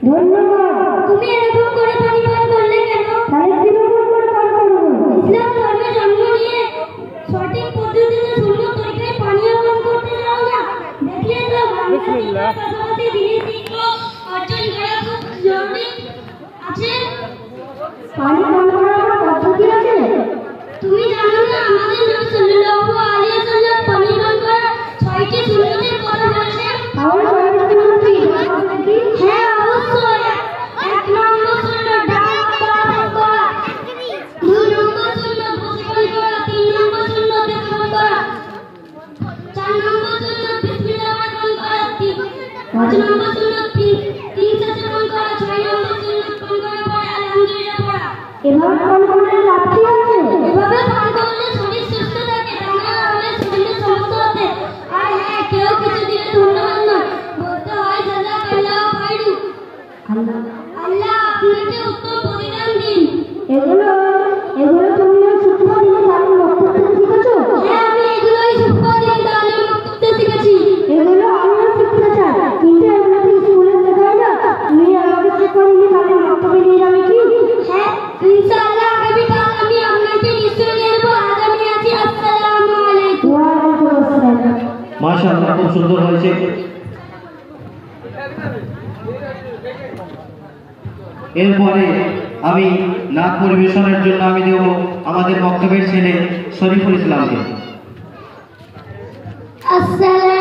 ধন্যবাদ। তুমি এরকম করে পানি পান করলে কেন? তাহলে কিরকম করে পান করবো? ইসলাম ধর্মে জন্ম নিয়ে সঠিক পদ্ধতিতে সুন্নত তরিকায় পানীয় পান করতে দাও না। দেখলে তো বিসমিল্লাহ পাশাপাশি দিনের শিক্ষা অর্জন করা খুব জরুরি আছে। পানি পান করার পদ্ধতি আছে? তুমি জানো না আমাদের নবী সাল্লাল্লাহু আলাইহি ওয়াসাল্লাম পানি পান করার 6টি সুন্নতের কথা বলেছেন। তাহলে 6টি সুন্নত কি? হ্যাঁ অবশ্যই। 1 নম্বর সুন্নত ডাক পান করা, 2 নম্বর সুন্নত বসে পান করা, 3 নম্বর সুন্নত দেখে পান করা, 4 নম্বর সুন্নত বিসমিল্লাহ পান করা, 5 নম্বর সুন্নত তিন সাথে পান করা, 6 নম্বর সুন্নত পান করার পরে আলহামদুলিল্লাহ পড়া। এভাবে পান করলে লাভ কি আছে? এভাবে পান করলে শরীর সুস্থ থাকে, তা না হলে শরীরে সমস্যা হবে। আর হ্যাঁ, কেউ কিছু দিলে ধন্যবাদ নয়, বলতে হয় জাযাকাল্লাহু খাইরু। আল্লাহ আপনাকে উত্তম প্রতিদান দিন। এগুলো তুমি সূক্ষ্ম দিনে তালিম মক্তব থেকে শিখেছো? হ্যাঁ, আমি এগুলোই সূক্ষ্ম দিনে তালিম মক্তব থেকে শিখেছি। এগুলো আমিও শিখতে চাই, কিন্তু এগুলো তো স্কুলে শেখায় না। তুমি আমাকে শেখালে তালিম মক্তবে নিয়ে যাবে কি? হ্যাঁ ইনশাআল্লাহ, আগামীকাল আমি আপনাকে নিশ্চয়ই নিয়ে যাবো। আজ আমি আছি। আসসালামু আলাইকুম। ওয়া আলাইকুম আসসালাম। মাশাআল্লাহ, খুব সুন্দর হয়েছে। এরপরে আমি নাচ পরিবেশনের জন্য আমি দেব আমাদের মক্তবের ছেলে শরীফুল ইসলামকে। আসসালামু